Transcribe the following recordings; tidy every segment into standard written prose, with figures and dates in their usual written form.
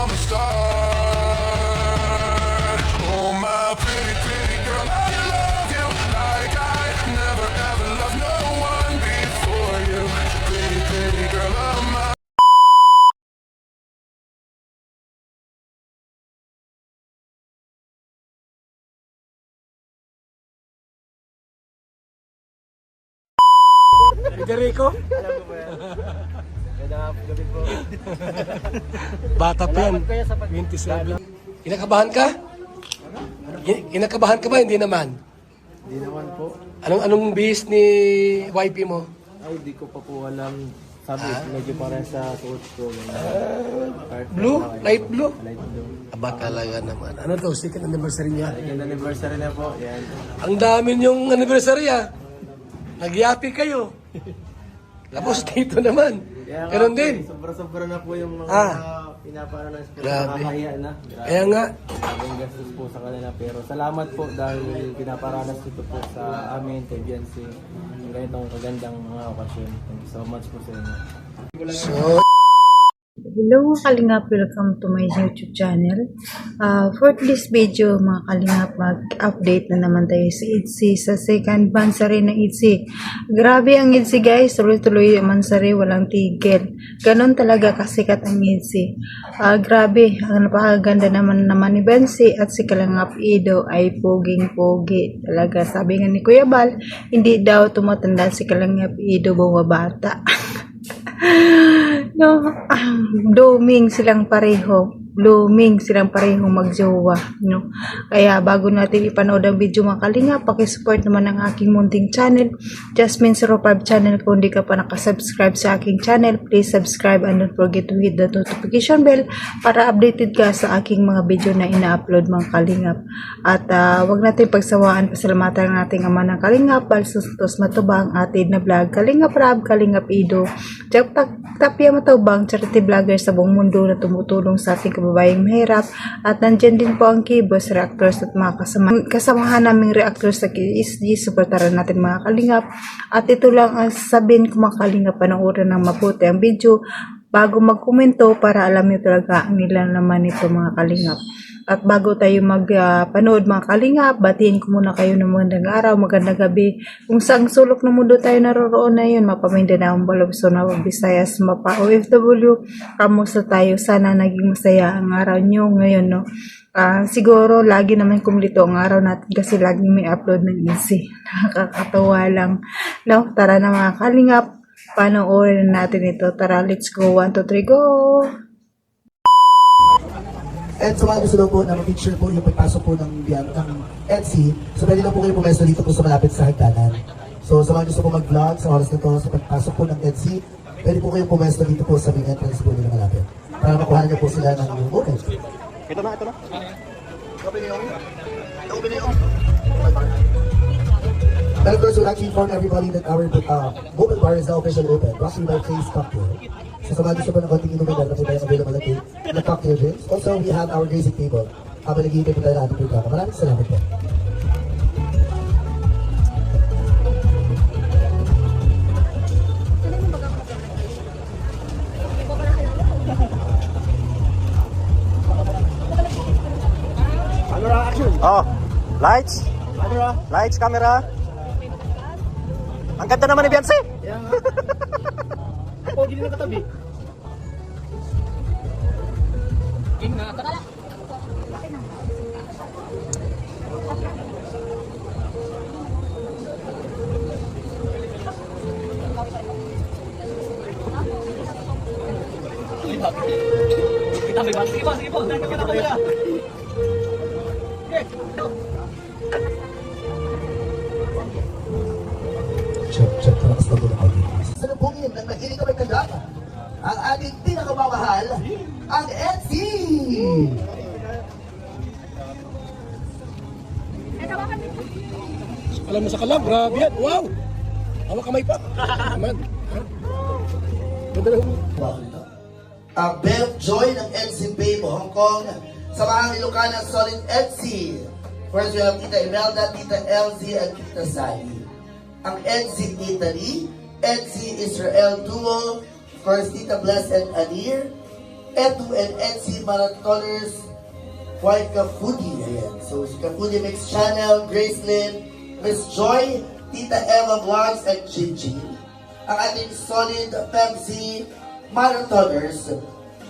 from the start. Oh my pretty, pretty girl, I love you like I never ever loved no one before you. Pretty, pretty girl of mine. Federico? Alam ko po yan. Ganda gabi po. Bata pa yan. Salamat kuya sa 27. Kinakabahan ka? Kinakabahan ka ba? Hindi naman. Hindi naman po. Anong bihis ni YP mo? Ay, di ko pa po alam. Sabi, medyo parang sa suot ko. Blue? Light blue? Light blue. Aba talaga naman. Ano to? Second anniversary niya. Second anniversary na po. Yan. Ang dami niyong anniversary ah. Nagyapi kayo. Tapos dito naman. Kaya nga Meron po, din. Sobra-sobra na po yung mga pinaparanas po. Grabe. Nakakahiya na. Kaya nga. Ang gastos po sa kanila. Pero salamat po dahil pinaparanas ito po sa amin, kay Biancy. Ang ganitong kagandang mga okasyon. Thank you so much po sa inyo. So, Hello mga Kalingap, welcome to my YouTube channel. For this video mga Kalingap, mag-update na naman tayo sa ITZY, sa second mansari ng ITZY. Grabe ang ITZY guys, tuloy-tuloy ang mansari, walang tigil. Ganon talaga kasikat ang ITZY. Grabe, ang napakaganda naman ni Bensi at si Kalingap Ido ay poging-pogi. Talaga, sabi nga ni Kuya Bal, hindi daw tumatanda si Kalingap Ido bumabata. No, blooming silang pareho magjowa, no. Kaya bago natin ipanood ang video mga Kalingap, paki-support naman ang aking munting channel, Jasmine05 channel. Kung hindi ka pa nakasubscribe sa aking channel, please subscribe and don't forget to hit the notification bell para updated ka sa aking mga video na ina-upload mga Kalingap. At wag natin pagsawaan, pasalamatan natin ama ng Kalingap, Balsustos Matubang, atid na vlog, Kalingap Rab, Kalingap Ido, Tapia Matubang, charity vlogger sa buong mundo na tumutulong sa ating kababayang mahirap. At nandyan din po ang Kibos Reactors at mga kasamahan naming reactors sa KSG. Supportaran natin mga Kalingap. At ito lang ang sabihin ko mga Kalingap, panoorin ng mabuti ang video bago magkomento para alam niyo talaga ang nila naman ito mga Kalingap. At bago tayo magpanood mga Kalingap, batiin ko muna kayo ng magandang araw, magandang gabi. Kung saang sulok ng mundo tayo naroroon na yun, Mapamindanao, Balubso, Visayas, Mapa OFW, kamusta tayo? Sana naging masaya ang araw nyo ngayon, no? Siguro lagi naman kumplito ang araw natin kasi lagi may upload ng easy. Nakakatawa lang, no? Tara na mga Kalingap, panoorin natin ito. Tara, let's go. 1, 2, 3, go! And sa mga gusto daw po na ma-picture po yung pagpasok po ng EDSI, so pwede lang po kayo pumesto dito po sa malapit sa hagdanan. So sa mga gusto po mag-vlog sa oras na to, sa pagpasok po ng EDSI, pwede po kayong pumesto dito po sa main entrance po nila malapit. Para makuha niyo po sila ng okay. Ito na. Open yung. And of course, we'll actually inform everybody that our mobile bar is now officially open, brought to you by Face Cocktail. So sa mga gusto po ng konting inumin, meron po tayong available na cocktail drinks. Also, we have our grazing table. Habang nag-iintay po tayo ng ating programa. Maraming salamat po. Camera action! Oh, lights, Camera! lights, camera. Ang ganda naman ni Biancy. Yan nga. Ako, gini na katabi. King na katabi. Sige po. Kita ko nila. Check, talakas na muna kayo. Salubungin ng nagiling kami kagad. Ang ating pinakamamahal, ang EDSI! alam mo sa kalab, grabe yan. Wow! Hawak kamay pa. Naman. Ganda na. Ang Bev Joy ng EDSI Babe Hong Kong. Samahang Ilocana Solid EDSI. First, we have Tita Imelda, Tita LZ, and Tita Sally. Ang EDSI Italy, EDSI Israel Duo, of course, Tita Bless and Anir, Edu and NC Marathoners, White Foodie. Ayan. So, si Foodie Mix Channel, Gracelyn, Miss Joy, Tita Eva Vlogs, and Gigi. Ang ating solid Pepsi Marathoners,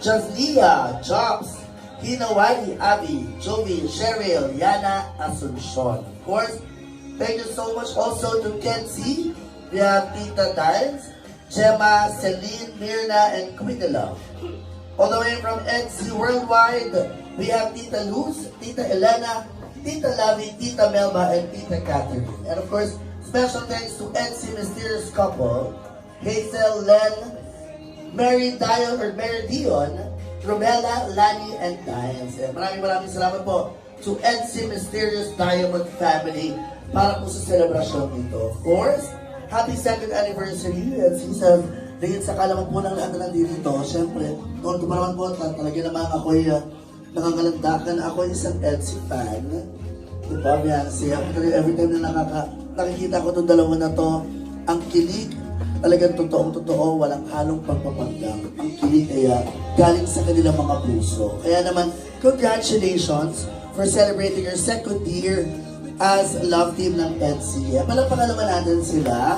Jazlia, Jobs, Hinawari, Abby, Jovi, Cheryl, Yana, Asuncion. Of course, thank you so much also to Kenzie. We have Tita Dimes, Gemma, Celine, Mirna, and Queen Love. All the way from NC Worldwide, we have Tita Luz, Tita Elena, Tita Lavi, Tita Melba, and Tita Catherine. And of course, special thanks to NC Mysterious Couple, Hazel, Len, Mary Dion, Romela, Lani, and Diane. Maraming salamat po to NC Mysterious Diamond Family para po sa selebrasyon nito. Of course, happy 2nd anniversary NC sa dahil sa kalaman po ng lahat na nandito. Siyempre, noon ko pa naman po, talaga naman ako'y nangangalandakan. Ako'y isang NC fan. Diba, Biancy? Every time na nakikita ko itong dalawa na to, ang kilig, talagang totoong-totoo, walang halong pagpapanggap. Ang kilig kaya galing sa kanilang mga puso. Kaya naman, congratulations for celebrating your 2nd year as love team ng NC. Palagpakan naman natin sila.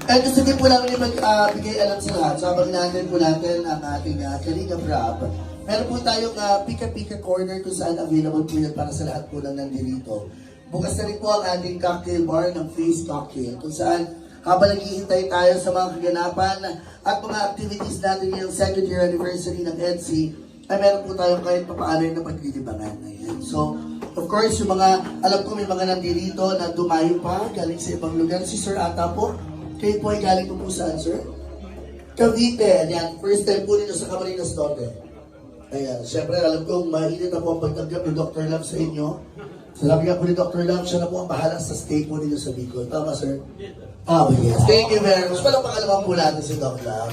At gusto din po namin magbigay alam sa lahat. So habang natin po natin ang ating Kalinga Brab, meron po tayong Pika-Pika Corner kung saan available po yan para sa lahat po lang nandito. Bukas na rin po ang ating cocktail bar ng Face Cocktail kung saan habang naghihintay tayo sa mga kaganapan at mga activities natin yung 2nd year anniversary ng NC, ay meron po tayong kahit papaano yung napaglilibangan. Ayan. So, of course, yung mga, alam ko may mga nandito na dumayo pa, galing sa ibang lugar. Si Sir Ata po, kayo po ay galing po saan, Sir? Cavite. Ayan, first time po nito sa Camarines Norte. Ayan, syempre alam ko mainit na po ang pagtanggap ni Dr. Love sa inyo. Sabi nga po ni Dr. Love, siya na po ang bahala sa stay po ninyo sa Bicol. Tama, Sir? Oh, yes. Thank you very much. Walang pakalaman po natin si Dr. Love.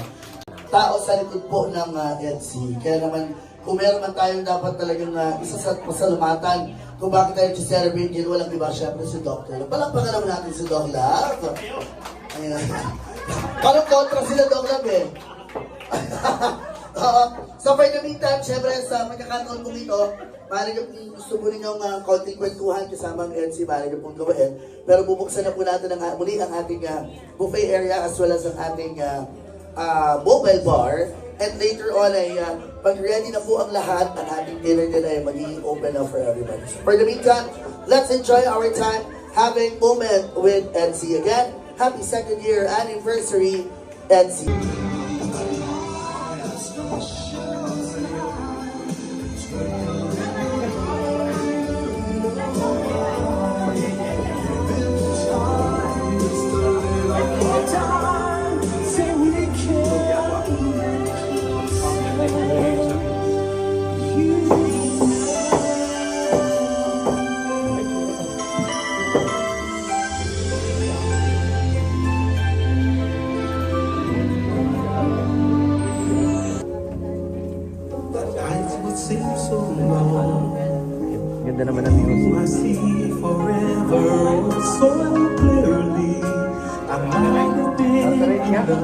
Tao sa likod po ng NC. Kaya naman, kung meron man tayong dapat talagang isa sa pasalamatan kung bakit tayo celebrate yun, walang iba syempre si Dr. Love. Walang pakalaman natin si Dr. Love. Ayan. Parang kontra sila Dr. Love eh. So for the meantime, syempre sa magkakataon kong ito, maaari nyo kung gusto mo ninyong konting kwentuhan kasama ang NC, maaari nyo pong gawin. Pero bubuksan na po natin muli ang ating buffet area as well as ang ating mobile bar. And later on ay pag ready na po ang lahat, ang ating dinner din ay magiging open na for everybody. So for the meantime, let's enjoy our time having moment with NC again. Happy 2nd year anniversary, NC. Ganda naman ang music. I see forever so clearly. I might have been in love.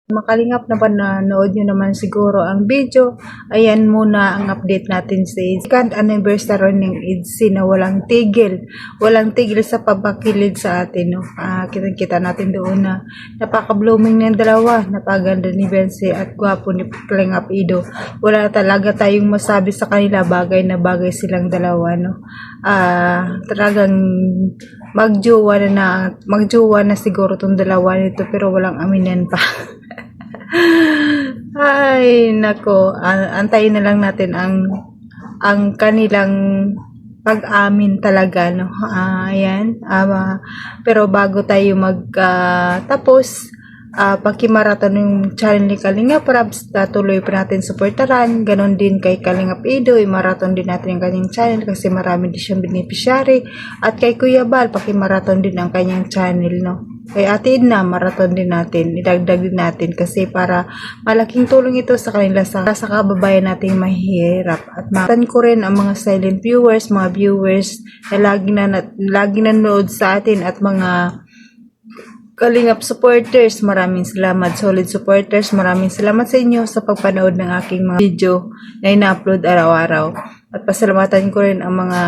Makalingap na ba nanood nyo naman siguro ang video? Ayan muna ang update natin sa 2nd anniversary ng EDC na walang tigil. Walang tigil sa pagpakilid sa atin. No? Kita natin doon na napaka-blooming ng dalawa. Napaganda ni Bensi at gwapo ni Kalingap Ido. Wala talaga tayong masabi sa kanila. Bagay na bagay silang dalawa. No? Talagang magjowa na siguro tong dalawa nito pero walang aminan pa. Ay, nako. Antayin na lang natin ang kanilang pag-amin talaga, no? Ayan. Pero bago tayo magtapos, Pakimaraton yung channel ni Kalingap Rabs, tuloy pa natin suportaran. Ganon din kay Kalingap Ido, maraton din natin yung kanyang channel kasi marami din siyang beneficiary. At kay Kuya Bal, pakimaraton din ang kanyang channel, no. Kay Ate Edna, maraton din natin, idagdag din natin kasi para malaking tulong ito sa kanila sa kababayan nating mahihirap. At matan ko rin ang mga silent viewers, mga viewers na lagi nanood sa atin at mga Kalingap supporters, maraming salamat. Solid supporters, maraming salamat sa inyo sa pagpanood ng aking mga video na ina-upload araw-araw. At pasalamatan ko rin ang mga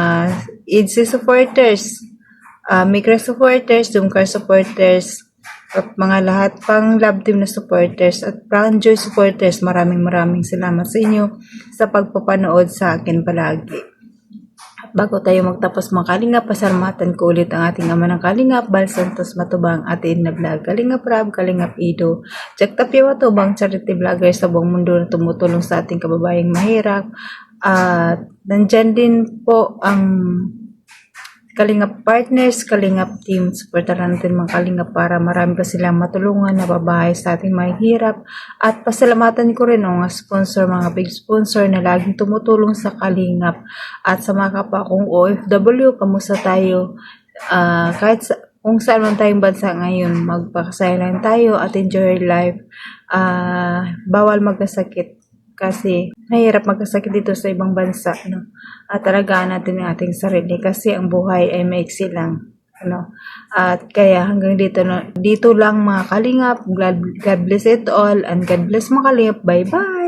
EDC supporters, Micro supporters, Zoomcar supporters, at mga lahat pang love team na supporters at Joy supporters. Maraming salamat sa inyo sa pagpapanood sa akin palagi. Bago tayo magtapos mga Kalingap, pasalamatan ko ulit ang ating ama ng Kalingap, Bal Santos Matubang, Ate Edna Vlog, Kalingap Rab, Kalingap Ido, Jack Tapia Matubang, charity vlogger sa buong mundo na tumutulong sa ating kababayang mahirap. At nandyan din po ang Kalingap partners, Kalingap team, supportaran natin mga Kalingap para marami pa silang matulungan na babae sa ating mahihirap. At pasalamatan ko rin ang mga sponsor, mga big sponsor na laging tumutulong sa Kalingap. At sa mga kapwa kong OFW, kamusta tayo? Kahit kung saan man tayong bansa ngayon, magpakasaya lang tayo at enjoy life. Bawal magkasakit kasi nahirap magkasakit dito sa ibang bansa, no? At talagaan natin ang ating sarili kasi ang buhay ay maiksi lang, no? At kaya hanggang dito lang mga Kalingap. God bless it all and God bless mga Kalingap. Bye bye.